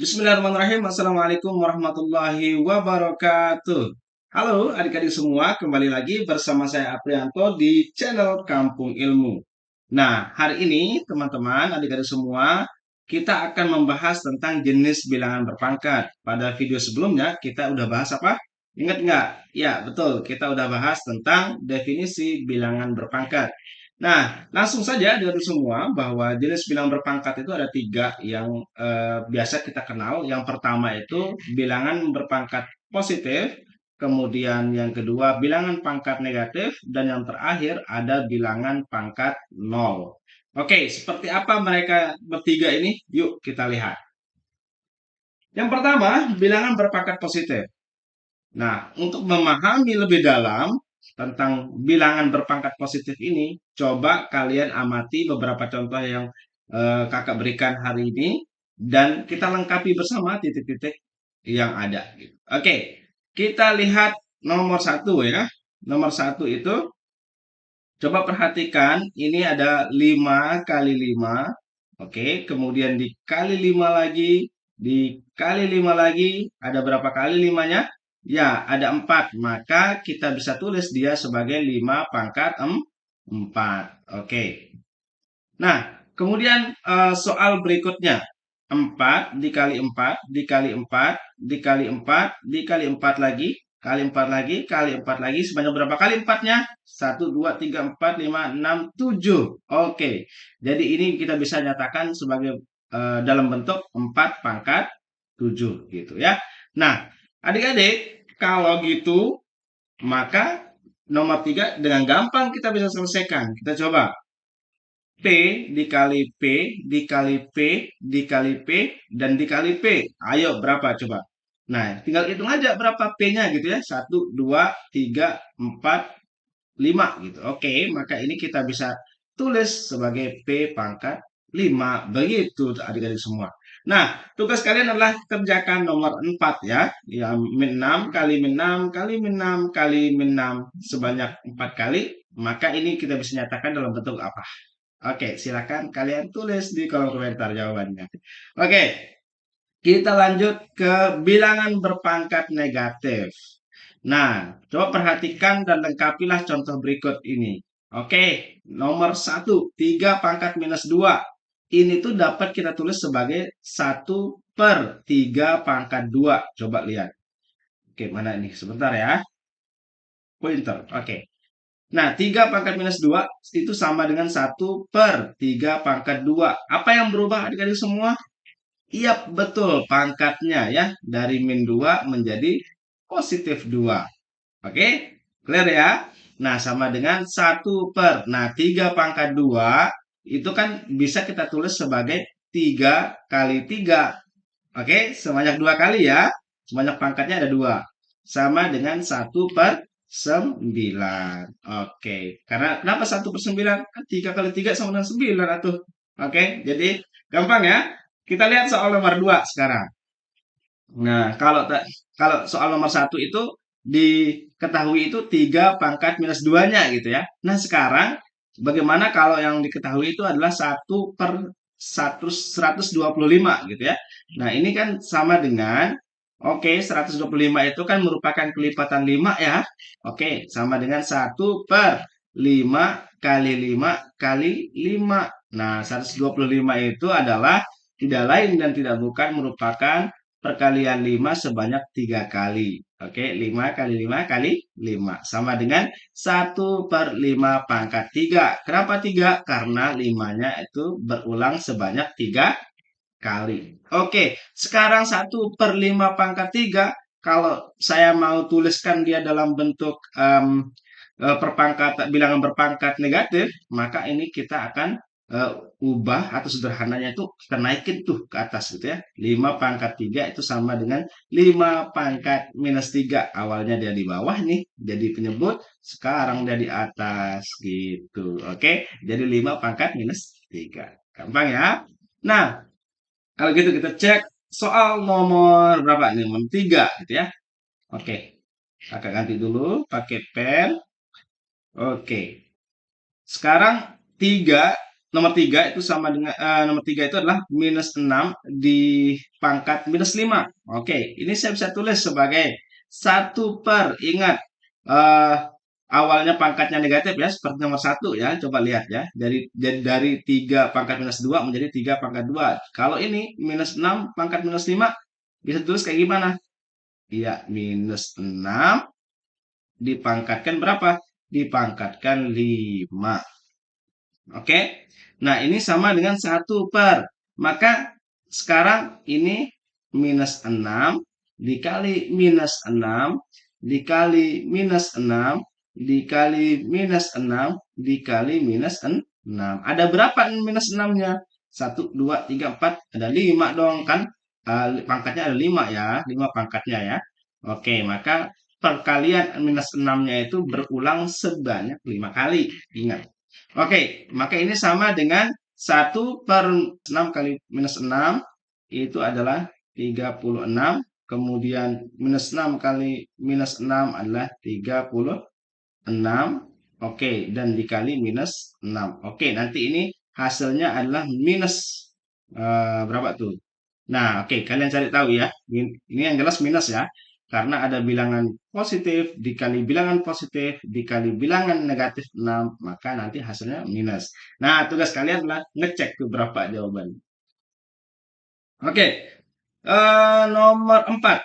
Bismillahirrahmanirrahim. Assalamualaikum warahmatullahi wabarakatuh. Halo adik-adik semua, kembali lagi bersama saya Aprianto di channel Kampung Ilmu. Nah, hari ini teman-teman, adik-adik semua, kita akan membahas tentang jenis bilangan berpangkat. Pada video sebelumnya kita udah bahas apa? Ingat nggak? Ya, betul. Kita udah bahas tentang definisi bilangan berpangkat. Nah, langsung saja dari semua bahwa jenis bilangan berpangkat itu ada tiga yang biasa kita kenal. Yang pertama itu bilangan berpangkat positif, kemudian yang kedua bilangan pangkat negatif, dan yang terakhir ada bilangan pangkat nol. Oke, seperti apa mereka bertiga ini? Yuk kita lihat. Yang pertama, bilangan berpangkat positif. Nah, untuk memahami lebih dalam tentang bilangan berpangkat positif ini, coba kalian amati beberapa contoh yang kakak berikan hari ini, dan kita lengkapi bersama titik-titik yang ada. Oke, kita lihat nomor satu ya. Nomor satu itu, coba perhatikan, ini ada 5 kali 5. Oke, kemudian dikali 5 lagi, dikali 5 lagi, ada berapa kali limanya? Ya, ada 4. Maka kita bisa tulis dia sebagai 5 pangkat 4. Oke. Nah, kemudian soal berikutnya. 4 dikali 4, dikali 4, dikali 4, dikali 4 lagi, kali 4 lagi, kali 4 lagi. Sebanyak berapa kali 4-nya? 1, 2, 3, 4, 5, 6, 7. Oke. Jadi ini kita bisa nyatakan sebagai dalam bentuk 4 pangkat 7 gitu ya. Nah, adik-adik, kalau gitu maka nomor 3 dengan gampang kita bisa selesaikan. Kita coba. P dikali P dikali P dikali P dan dikali P. Ayo berapa coba? Nah, tinggal hitung aja berapa P-nya gitu ya. 1, 2, 3, 4, 5 gitu. Oke, maka ini kita bisa tulis sebagai P pangkat 5. Begitu adik-adik semua. Nah, tugas kalian adalah kerjakan nomor 4 ya. Ya, min 6 kali min 6 kali min 6 kali min 6 sebanyak 4 kali. Maka ini kita bisa nyatakan dalam bentuk apa? Oke, silakan kalian tulis di kolom komentar jawabannya. Oke, kita lanjut ke bilangan berpangkat negatif. Nah, coba perhatikan dan lengkapilah contoh berikut ini. Oke, nomor 1, 3 pangkat minus 2. Ini tuh dapat kita tulis sebagai 1/3 pangkat 2. Coba lihat. Oke, mana ini? Sebentar ya. Pointer. Oke. Nah, 3 pangkat minus 2 itu sama dengan 1/3 pangkat 2. Apa yang berubah adik-adik semua? Iya, betul. Pangkatnya ya. Dari min 2 menjadi positif 2. Oke? Clear ya? Nah, sama dengan 1/. Nah, 3 pangkat 2 itu kan bisa kita tulis sebagai 3 kali 3. Oke? Sebanyak 2 kali ya. Sebanyak pangkatnya ada 2. Sama dengan 1/9. Oke. Karena kenapa 1/9? Kan 3 kali 3 sama dengan 9 atuh. Oke, jadi gampang ya. Kita lihat soal nomor 2 sekarang. Nah, kalau soal nomor satu itu diketahui itu 3 pangkat minus 2-nya gitu ya. Nah, sekarang bagaimana kalau yang diketahui itu adalah 1/125 gitu ya. Nah, ini kan sama dengan, oke, 125 itu kan merupakan kelipatan 5 ya. Oke, sama dengan 1/5 kali 5 kali 5. Nah, 125 itu adalah tidak lain dan tidak bukan merupakan perkalian 5 sebanyak 3 kali. Oke, 5 kali 5 kali 5. Sama dengan 1/5 pangkat 3. Kenapa 3? Karena 5-nya itu berulang sebanyak 3 kali. Oke, sekarang 1/5 pangkat 3. Kalau saya mau tuliskan dia dalam bentuk bilangan berpangkat negatif, maka ini kita akan eh, ubah atau sederhananya itu kita naikin tuh ke atas gitu ya. 5 pangkat 3 itu sama dengan 5 pangkat minus 3. Awalnya dia di bawah nih, jadi penyebut. Sekarang dia di atas gitu. Oke, jadi 5 pangkat minus 3. Gampang ya. Nah, kalau gitu kita cek soal nomor berapa nih? Nomor 3 gitu ya. Oke, kakak ganti dulu pakai pen. Oke. Sekarang 3 nomor 3 itu sama dengan nomor 3 itu adalah minus 6 di pangkat minus 5. Oke, ini saya bisa tulis sebagai 1 per, ingat eh, awalnya pangkatnya negatif ya, seperti nomor 1 ya. Coba lihat ya, dari 3 pangkat minus 2 menjadi 3 pangkat 2. Kalau ini minus 6 pangkat minus 5 bisa tulis kayak gimana? Iya, minus 6 dipangkatkan berapa? Dipangkatkan 5. Oke. Nah, ini sama dengan 1 per. Maka sekarang ini minus 6 dikali minus 6 dikali minus 6 dikali minus 6 dikali minus 6. Ada berapa minus 6-nya? 1, 2, 3, 4. Ada 5 dong kan? Pangkatnya ada 5 ya. 5 pangkatnya ya. Oke, maka perkalian minus 6-nya itu berulang sebanyak 5 kali. Ingat. Oke, maka ini sama dengan 1/6 kali minus 6 itu adalah 36. Kemudian minus 6 kali minus 6 adalah 36. Oke, dan dikali minus 6. Oke, nanti ini hasilnya adalah minus berapa tuh? Nah, oke, kalian cari tahu ya. Ini yang jelas minus ya. Karena ada bilangan positif dikali bilangan positif dikali bilangan negatif 6, maka nanti hasilnya minus. Nah, tugas kalian adalah ngecek tuh berapa jawaban. Oke, nomor 4.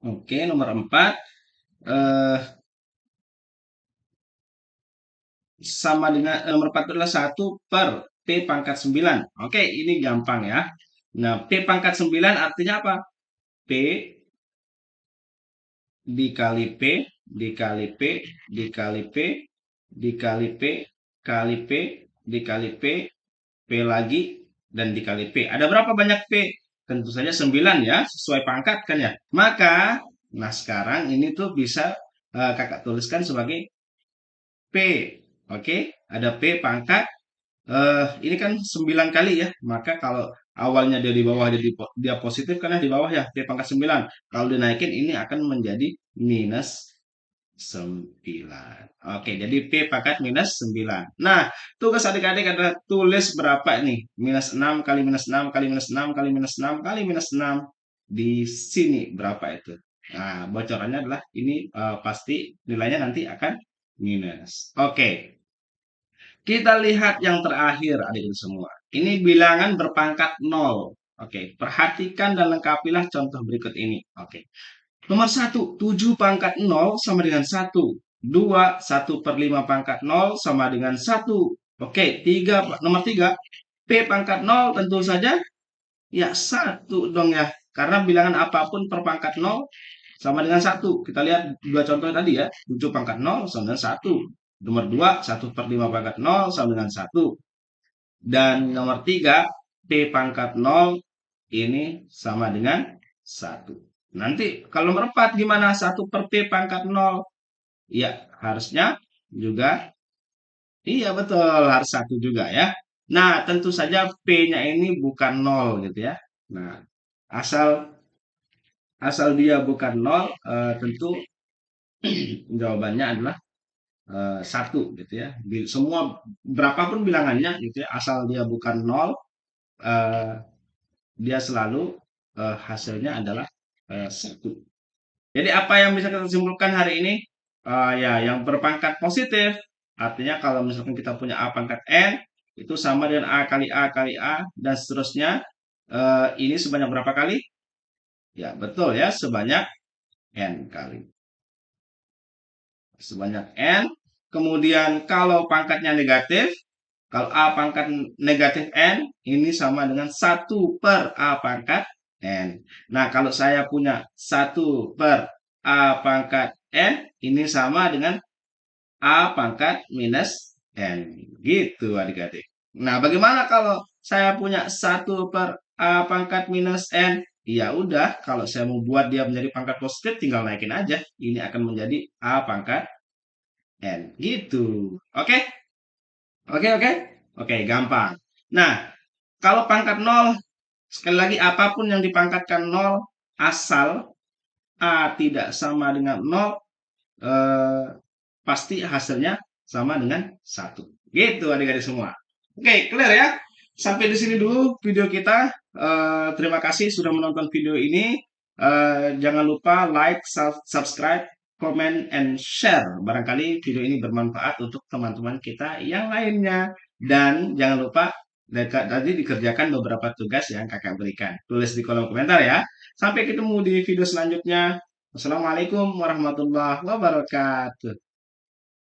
Oke, nomor 4 eh, sama dengan nomor 4 adalah 1/P⁻9. Oke, ini gampang ya. Nah, P⁻9 artinya apa? P dikali P, dikali P, dikali P, dikali P, kali P, dikali P, P lagi, dan dikali P. Ada berapa banyak P? Tentu saja 9 ya, sesuai pangkat kan ya. Maka, nah sekarang ini tuh bisa kakak tuliskan sebagai P. Oke, ada P pangkat. Ini kan 9 kali ya. Maka kalau awalnya dia di bawah jadi dia positif karena di bawah ya P pangkat 9. Kalau dinaikin ini akan menjadi minus 9. Oke, jadi P pangkat minus 9. Nah, tugas adik-adik adalah tulis berapa nih? Minus 6 kali minus 6 kali minus 6 kali minus 6 kali minus 6. Di sini berapa itu? Nah, bocorannya adalah ini pasti nilainya nanti akan minus. Oke, kita lihat yang terakhir adik-adik semua. Ini bilangan berpangkat 0. Oke, perhatikan dan lengkapilah contoh berikut ini. Oke. Nomor 1, 7 pangkat 0 sama dengan 1. 2, 1/5 pangkat 0 sama dengan 1. Oke, nomor 3, P pangkat 0 tentu saja ya 1 dong ya. Karena bilangan apapun per pangkat 0 sama dengan 1. Kita lihat dua contoh tadi ya. 7 pangkat 0 sama dengan 1. Nomor 2, 1/5 pangkat 0 sama dengan 1. Dan nomor 3, P pangkat 0 ini sama dengan 1. Nanti kalau nomor 4 gimana? 1/P pangkat 0. Ya, harusnya juga, iya betul, harus 1 juga ya. Nah, tentu saja P-nya ini bukan 0 gitu ya. Nah, asal asal dia bukan 0, tentu jawabannya adalah 1 gitu ya. Semua berapapun bilangannya gitu ya, asal dia bukan 0, eh, dia selalu hasilnya adalah 1. Jadi apa yang bisa kita simpulkan hari ini? Ya, yang berpangkat positif, artinya kalau misalkan kita punya A pangkat N, itu sama dengan A kali A kali A, dan seterusnya. Ini sebanyak berapa kali? Ya, betul ya, sebanyak N kali. Sebanyak N. Kemudian kalau pangkatnya negatif, kalau A pangkat negatif N, ini sama dengan 1/A pangkat N. Nah, kalau saya punya 1/A pangkat N, ini sama dengan A pangkat minus N. Gitu adik-adik. Nah, bagaimana kalau saya punya 1/A pangkat minus N? Ya udah, kalau saya mau buat dia menjadi pangkat positif, tinggal naikin aja. Ini akan menjadi A pangkat N. Gitu. Oke? Oke, oke? Oke, gampang. Nah, kalau pangkat 0, sekali lagi apapun yang dipangkatkan 0, asal A tidak sama dengan 0, pasti hasilnya sama dengan 1. Gitu adik-adik semua. Oke, clear ya? Sampai di sini dulu video kita. Terima kasih sudah menonton video ini. Jangan lupa like, subscribe, comment, and share. Barangkali video ini bermanfaat untuk teman-teman kita yang lainnya. Dan jangan lupa tadi dikerjakan beberapa tugas yang kakak berikan. Tulis di kolom komentar ya. Sampai ketemu di video selanjutnya. Wassalamualaikum warahmatullahi wabarakatuh.